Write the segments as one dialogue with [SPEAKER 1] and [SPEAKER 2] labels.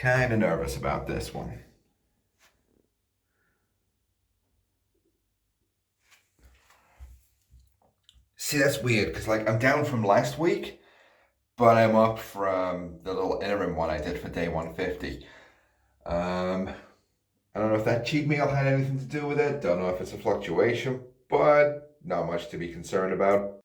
[SPEAKER 1] Kind of nervous about this one. See, that's weird because like I'm down from last week, but I'm up from the little interim one I did for day 150. I don't know if that cheat meal had anything to do with it. Don't know if it's a fluctuation, but not much to be concerned about.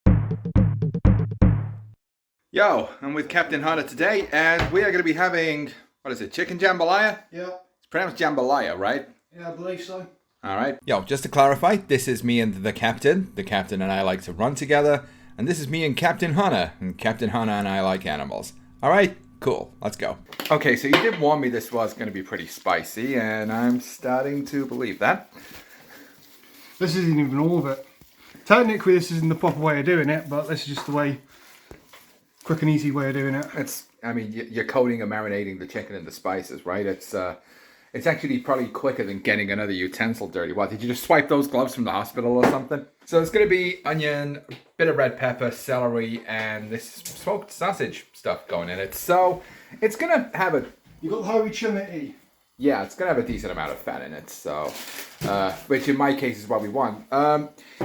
[SPEAKER 1] Yo, I'm with Captain Hunter today, and we are going to be having, what is it, chicken jambalaya?
[SPEAKER 2] Yeah.
[SPEAKER 1] It's pronounced jambalaya, right?
[SPEAKER 2] Yeah, I believe so.
[SPEAKER 1] All right. Yo, just to clarify, this is me and the captain. The captain and I like to run together. And this is me and Captain Hunter. And Captain Hunter and I like animals. All right, cool. Let's go. Okay, so you did warn me this was going to be pretty spicy, and I'm starting to believe that.
[SPEAKER 2] This isn't even all of it. Technically, this isn't the proper way of doing it, but this is just the way, quick and easy way of doing it.
[SPEAKER 1] I mean, you're coating and marinating the chicken in the spices, right? It's actually probably quicker than getting another utensil dirty. What, did you just swipe those gloves from the hospital or something? So it's going to be onion, bit of red pepper, celery, and this smoked sausage stuff going in it. So it's going to have
[SPEAKER 2] You got the Harry Chimney.
[SPEAKER 1] yeah, it's going to have a decent amount of fat in it. So, which in my case is what we want.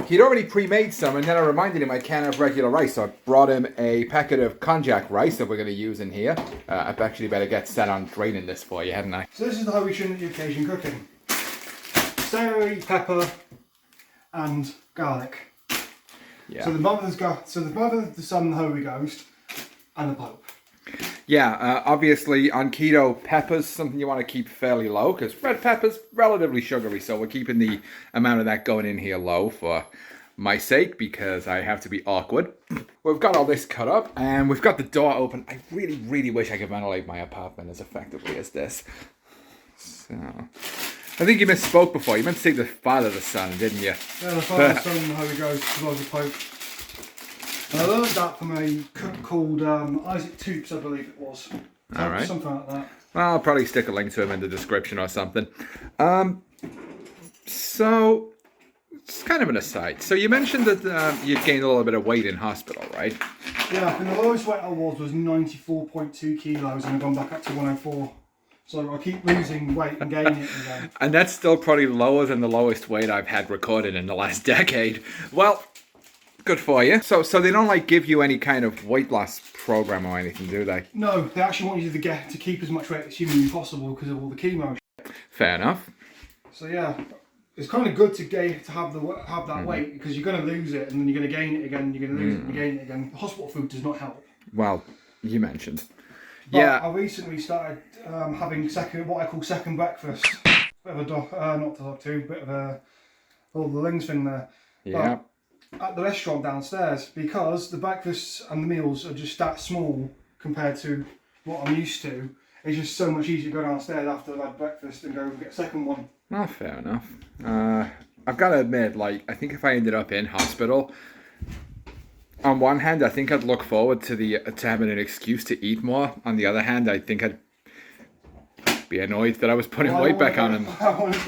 [SPEAKER 1] He'd already pre-made some, and then I reminded him I can't have regular rice. So I brought him a packet of konjac rice that we're going to use in here. I've actually better get set on draining this for you, hadn't I?
[SPEAKER 2] So this is the Harry Chimney occasion cooking. Celery, pepper, and garlic.
[SPEAKER 1] Yeah.
[SPEAKER 2] So the mother, the son, the Holy Ghost, and the Pope.
[SPEAKER 1] Yeah, obviously on keto, pepper's something you want to keep fairly low because red pepper's relatively sugary, so we're keeping the amount of that going in here low for my sake because I have to be awkward. We've got all this cut up and we've got the door open. I really, really wish I could ventilate my apartment as effectively as this. So, I think you misspoke before. You meant to say the Father, the Son, didn't you?
[SPEAKER 2] Yeah, the Father, the Son, and the Holy Ghost, as well as the Pope. And I learned that from a cook called Isaac Toops, I believe it was.
[SPEAKER 1] All right.
[SPEAKER 2] Something like that.
[SPEAKER 1] Well, I'll probably stick a link to him in the description or something. So, it's kind of an aside. So you mentioned that you gained a little bit of weight in hospital, right?
[SPEAKER 2] Yeah, and the lowest weight I was 94.2 kilos, and I've gone back up to 104. So I keep losing weight and gaining it again.
[SPEAKER 1] And that's still probably lower than the lowest weight I've had recorded in the last decade. Well, good for you. So they don't like give you any kind of weight loss program or anything, do they?
[SPEAKER 2] No, they actually want you to keep as much weight as humanly possible because of all the chemo.
[SPEAKER 1] Fair enough.
[SPEAKER 2] So yeah, it's kind of good to have that weight because you're going to lose it and then you're going to gain it again. And you're going to lose it and gain it again. The hospital food does not help.
[SPEAKER 1] Well, you mentioned.
[SPEAKER 2] But
[SPEAKER 1] yeah.
[SPEAKER 2] I recently started having what I call second breakfast. Bit of a not dog too, bit of a all the links thing there.
[SPEAKER 1] Yeah.
[SPEAKER 2] But at the restaurant downstairs because the breakfasts and the meals are just that small compared to what I'm used to. It's just so much easier to go downstairs after I've had breakfast and go and get a second one.
[SPEAKER 1] Well, fair enough. I've got to admit, like, I think if I ended up in hospital, on one hand, I think I'd look forward to having an excuse to eat more. On the other hand, I think I'd be annoyed that I was putting weight back on him.
[SPEAKER 2] I want to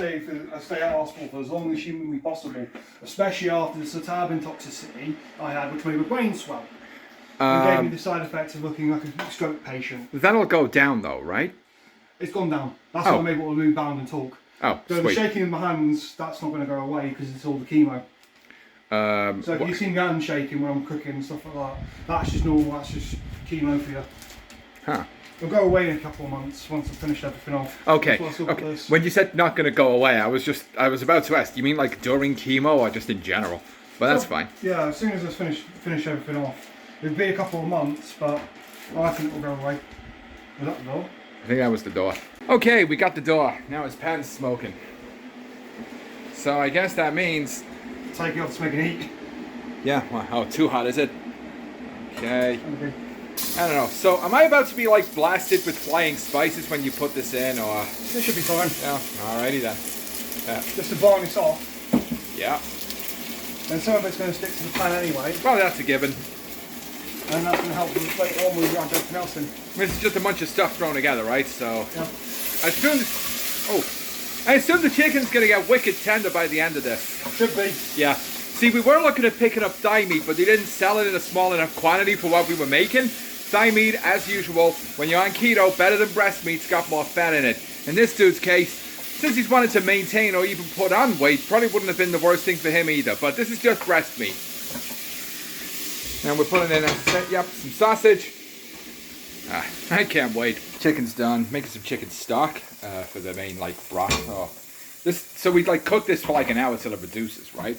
[SPEAKER 2] stay at hospital for as long as humanly possible, especially after the cetabin toxicity I had, which made my brain swell. And gave me the side effects of looking like a stroke patient.
[SPEAKER 1] That'll go down though, right?
[SPEAKER 2] It's gone down. That's why I'm able to move, bound and talk.
[SPEAKER 1] Oh,
[SPEAKER 2] so
[SPEAKER 1] sweet.
[SPEAKER 2] the shaking of my hands, that's not going to go away because it's all the chemo. So if you see my hands shaking when I'm cooking and stuff like that, that's just normal, that's just chemo for you.
[SPEAKER 1] Huh.
[SPEAKER 2] It'll go away in a couple of months once I've finished everything off.
[SPEAKER 1] Okay. When you said not going to go away, I was about to ask, you mean like during chemo or just in general? But that's fine.
[SPEAKER 2] Yeah, as soon as I finish everything off. It'll be a couple of months, but I think it'll go away. Was that the door?
[SPEAKER 1] I think that was the door. Okay, we got the door. Now his pan's smoking. So I guess that means...
[SPEAKER 2] Take it off to make it heat.
[SPEAKER 1] Yeah, well, how too hot is it? Okay. I don't know. So am I about to be like blasted with flying spices when you put this in, or?
[SPEAKER 2] This should be fine.
[SPEAKER 1] Yeah. Alrighty then. Yeah.
[SPEAKER 2] Just to varnish off.
[SPEAKER 1] Yeah.
[SPEAKER 2] And some of it's going to stick to the pan anyway.
[SPEAKER 1] Well, that's a given.
[SPEAKER 2] And that's going to help later on when we add everything else in.
[SPEAKER 1] I mean, it's just a bunch of stuff thrown together, right? So.
[SPEAKER 2] Yeah.
[SPEAKER 1] I assume the chicken's going to get wicked tender by the end of this.
[SPEAKER 2] Should be.
[SPEAKER 1] Yeah. See, we were looking at picking up thigh meat, but they didn't sell it in a small enough quantity for what we were making. So thigh meat, as usual, when you're on keto, better than breast meat, it's got more fat in it. In this dude's case, since he's wanted to maintain or even put on weight, probably wouldn't have been the worst thing for him either, but this is just breast meat. And we're putting in, some sausage. I can't wait. Chicken's done. Making some chicken stock for the main broth. Oh. So we cook this for an hour till it reduces, right?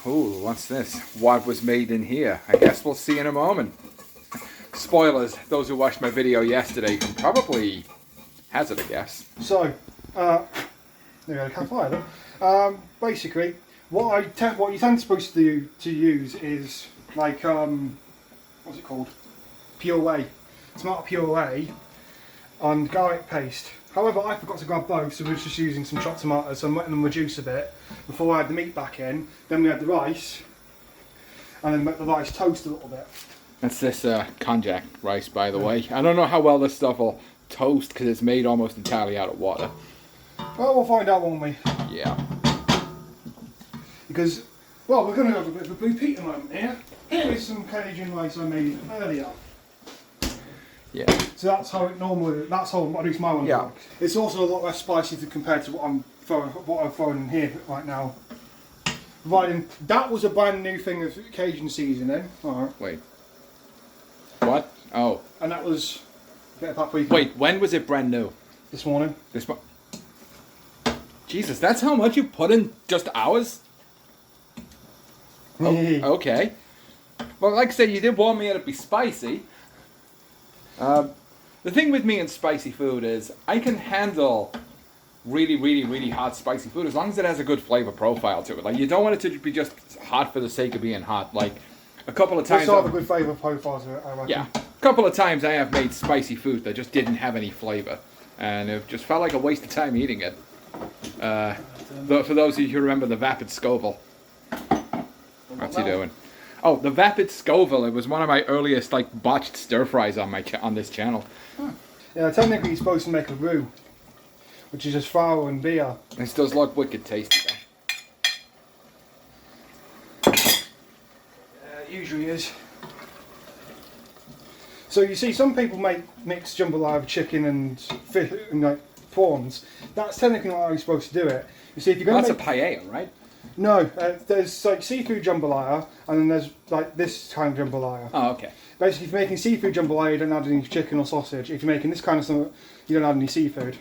[SPEAKER 1] Ooh, what's this? What was made in here? I guess we'll see in a moment. Spoilers. Those who watched my video yesterday can probably hazard a guess.
[SPEAKER 2] So, there we go. Basically, what you're supposed to use is what's it called? Puree. Tomato puree and garlic paste. However, I forgot to grab both, so we were just using some chopped tomatoes, so I'm letting them reduce a bit before I add the meat back in. Then we add the rice, and then let the rice toast a little bit.
[SPEAKER 1] That's this konjac rice, by the way. I don't know how well this stuff will toast because it's made almost entirely out of water.
[SPEAKER 2] Well, we'll find out, won't we?
[SPEAKER 1] Yeah.
[SPEAKER 2] Because, well, we're going to have a bit of a repeat a moment here. Here is some Cajun rice I made earlier.
[SPEAKER 1] Yeah.
[SPEAKER 2] So that's how at least my one works. It's also a lot less spicy compared to what I'm throwing in here right now. Providing that was a brand new thing of Cajun seasoning. Alright.
[SPEAKER 1] Wait. What? Oh.
[SPEAKER 2] And that was a bit of paprika.
[SPEAKER 1] Wait, when was it brand new?
[SPEAKER 2] This morning.
[SPEAKER 1] Jesus, that's how much you put in just hours? Oh, okay. Well, like I said, you did warn me it'd be spicy. The thing with me and spicy food is I can handle really, really, really hot spicy food as long as it has a good flavor profile to it. You don't want it to be just hot for the sake of being hot. A couple of times...
[SPEAKER 2] It's have a good flavour profile to it, I reckon.
[SPEAKER 1] Yeah. A couple of times I have made spicy food that just didn't have any flavour. And it just felt like a waste of time eating it. For those of you who remember the Vapid Scoville. What's he doing? Oh, the Vapid Scoville. It was one of my earliest botched stir fries on this channel.
[SPEAKER 2] Huh. Yeah, technically you're supposed to make a roux, which is just flour and beer.
[SPEAKER 1] This does look wicked tasty though.
[SPEAKER 2] It usually is. So you see, some people make mixed jambalaya of chicken and fish and prawns. That's technically not how you're supposed to do it. You see, if you're going
[SPEAKER 1] to... That's a paella, right?
[SPEAKER 2] No, there's seafood jambalaya, and then there's this kind of jambalaya.
[SPEAKER 1] Oh, okay.
[SPEAKER 2] Basically, if you're making seafood jambalaya, you don't add any chicken or sausage. If you're making this kind of stuff, you don't add any seafood.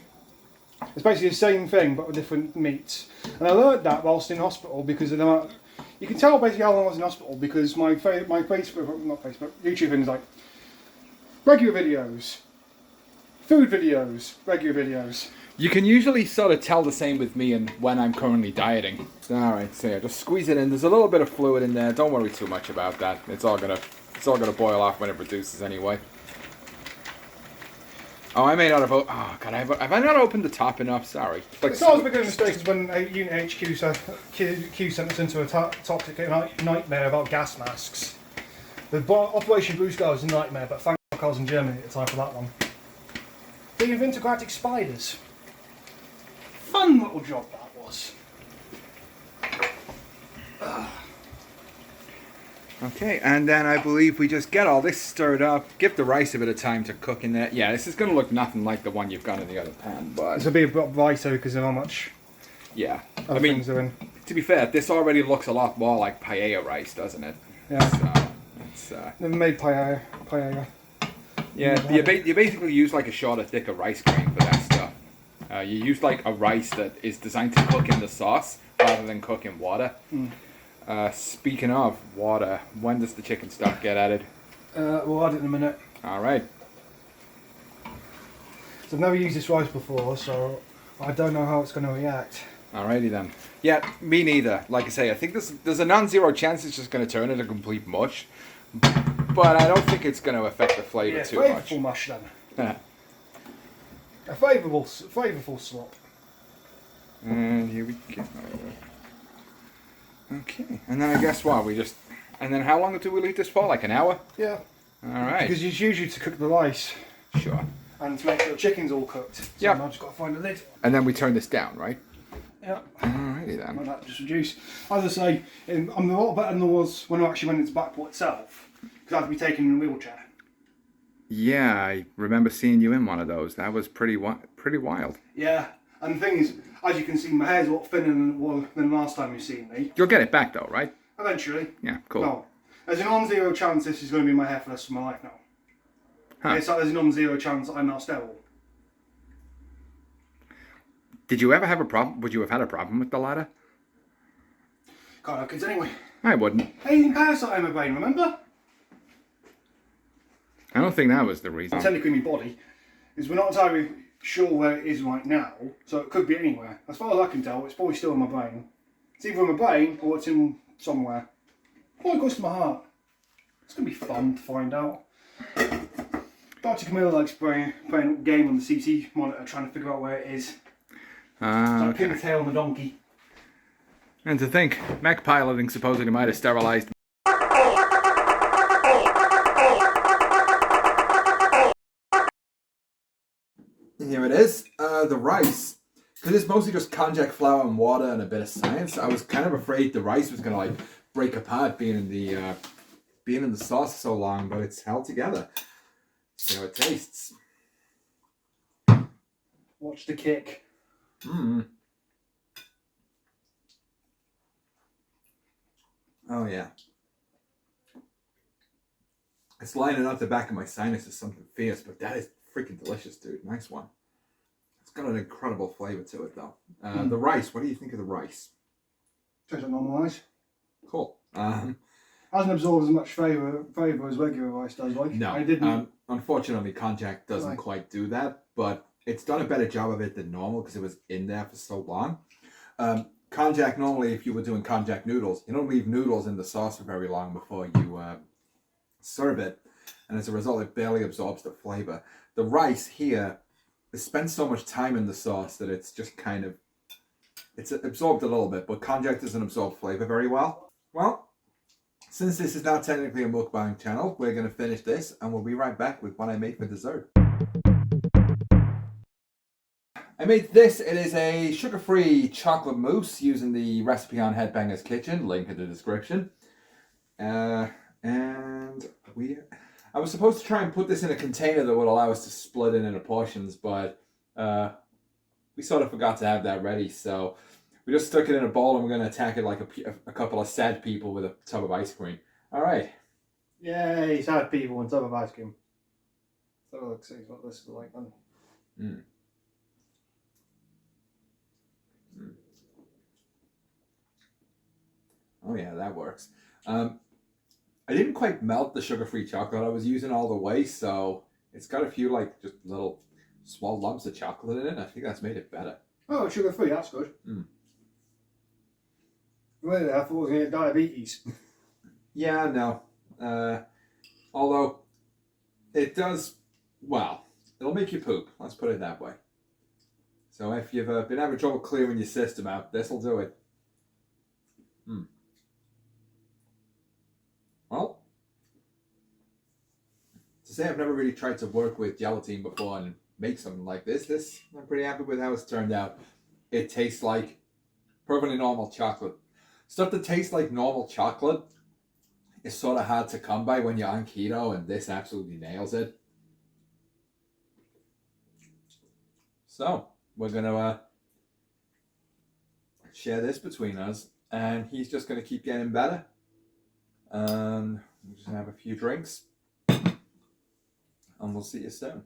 [SPEAKER 2] It's basically the same thing, but with different meats. And I learned that whilst in hospital because you can tell basically how long I was in hospital because my YouTube things regular videos, food videos, regular videos.
[SPEAKER 1] You can usually sort of tell the same with me and when I'm currently dieting. Alright, so yeah, just squeeze it in. There's a little bit of fluid in there. Don't worry too much about that. It's all gonna boil off when it reduces anyway. Oh, I may not have... Oh, God, have I not opened the top enough? Sorry.
[SPEAKER 2] It's always been a mistake is when Unit HQ sent us into a toxic nightmare about gas masks. The Operation Blue Sky was a nightmare, but thank God I was in Germany at the time for that one. Being of intergalactic spiders. Fun little job that was.
[SPEAKER 1] Okay, and then I believe we just get all this stirred up, give the rice a bit of time to cook in there. Yeah, this is going to look nothing like the one you've got in the other pan, but...
[SPEAKER 2] This will be a bit brighter because of how much...
[SPEAKER 1] Yeah.
[SPEAKER 2] Things are in.
[SPEAKER 1] To be fair, this already looks a lot more like paella rice, doesn't it?
[SPEAKER 2] Yeah.
[SPEAKER 1] So, it's...
[SPEAKER 2] Never made paella.
[SPEAKER 1] Yeah, you basically use a shorter, thicker rice grain for that stuff. You use a rice that is designed to cook in the sauce rather than cook in water. Speaking of water, when does the chicken stock get added?
[SPEAKER 2] We'll add it in a minute.
[SPEAKER 1] Alright.
[SPEAKER 2] So I've never used this rice before, so I don't know how it's going to react.
[SPEAKER 1] Alrighty then. Yeah, me neither. Like I say, I think there's a non-zero chance it's just going to turn into complete mush. But I don't think it's going to affect the flavour too much.
[SPEAKER 2] Flavourful mush then. A flavourful slop.
[SPEAKER 1] And here we go. Okay, and then I guess what? And then how long do we leave this for? An hour?
[SPEAKER 2] Yeah.
[SPEAKER 1] Alright.
[SPEAKER 2] Because it's usually to cook the rice.
[SPEAKER 1] Sure.
[SPEAKER 2] And to make sure the chicken's all cooked. So
[SPEAKER 1] yeah.
[SPEAKER 2] I've just got to find a lid.
[SPEAKER 1] And then we turn this down, right?
[SPEAKER 2] Yeah.
[SPEAKER 1] Alrighty then.
[SPEAKER 2] Well, that just reduce. As I say, I'm a lot better than I was when I actually went into Blackpool itself. Because I had to be taken in a wheelchair.
[SPEAKER 1] Yeah, I remember seeing you in one of those. That was pretty wild.
[SPEAKER 2] Yeah, and the thing is, as you can see, my hair's a lot thinner than last time you've seen me.
[SPEAKER 1] You'll get it back though, right?
[SPEAKER 2] Eventually.
[SPEAKER 1] Yeah, cool.
[SPEAKER 2] No, there's a non-zero chance this is going to be my hair for the rest of my life now.
[SPEAKER 1] Huh.
[SPEAKER 2] It's like there's a non-zero chance I'm not sterile.
[SPEAKER 1] Did you ever have a problem? Would you have had a problem with the ladder?
[SPEAKER 2] Can't have kids anyway.
[SPEAKER 1] I wouldn't.
[SPEAKER 2] Alien parasite in my brain, remember?
[SPEAKER 1] I don't think that was the reason.
[SPEAKER 2] Technically, my body is we're not entirely sure where it is right now, so it could be anywhere. As far as I can tell, it's probably still in my brain. It's either in my brain or it's in somewhere. Or it goes to my heart. It's going to be fun to find out. Dr. Camilla likes playing a game on the CT monitor, trying to figure out where it is. Like pin the tail on the donkey.
[SPEAKER 1] And to think, mech piloting supposedly might have sterilized. Here it is, the rice. Because it's mostly just konjac flour and water and a bit of science. I was kind of afraid the rice was gonna like break apart being in the sauce so long, but it's held together. See how it tastes.
[SPEAKER 2] Watch the kick.
[SPEAKER 1] Mmm. Oh yeah. It's lining up the back of my sinuses something fierce, but that is freaking delicious, dude. Nice one. It's got an incredible flavor to it, though. The rice. What do you think of the rice?
[SPEAKER 2] Tastes like normal rice.
[SPEAKER 1] Cool.
[SPEAKER 2] Hasn't absorbed as much flavour as regular rice does, like.
[SPEAKER 1] No.
[SPEAKER 2] I didn't.
[SPEAKER 1] Unfortunately, konjac doesn't
[SPEAKER 2] Right.
[SPEAKER 1] quite do that, but it's done a better job of it than normal because it was in there for so long. Konjac, normally, if you were doing konjac noodles, you don't leave noodles in the sauce for very long before you serve it, and as a result, it barely absorbs the flavor. The rice here, it spends so much time in the sauce that it's just kind of, it's absorbed a little bit, but konjac doesn't absorb flavor very well. Well, since this is now technically a mukbang channel, we're going to finish this, and we'll be right back with what I made for dessert. I made this. It is a sugar-free chocolate mousse using the recipe on Headbanger's Kitchen, link in the description. I was supposed to try and put this in a container that would allow us to split it into portions, but we sort of forgot to have that ready, so we just stuck it in a bowl and we're going to attack it like a couple of sad people with a tub of ice cream. All right.
[SPEAKER 2] Yay, sad people on top of ice cream. So let's see what this is like then.
[SPEAKER 1] Mm. Oh yeah, that works. I didn't quite melt the sugar-free chocolate I was using all the way, so it's got a few like just little small lumps of chocolate in it. I think that's made it better.
[SPEAKER 2] Oh, sugar free, that's good. Really, I thought I was going to get diabetes.
[SPEAKER 1] Yeah, no. Although it does, well, it'll make you poop. Let's put it that way. So if you've been having trouble clearing your system out, this will do it. Well, to say I've never really tried to work with gelatin before and make something like this, I'm pretty happy with how it's turned out. It tastes like perfectly normal chocolate. Stuff that tastes like normal chocolate is sort of hard to come by when you're on keto, and this absolutely nails it. So, we're going to share this between us, and he's just going to keep getting better. We're just going to have a few drinks, and we'll see you soon.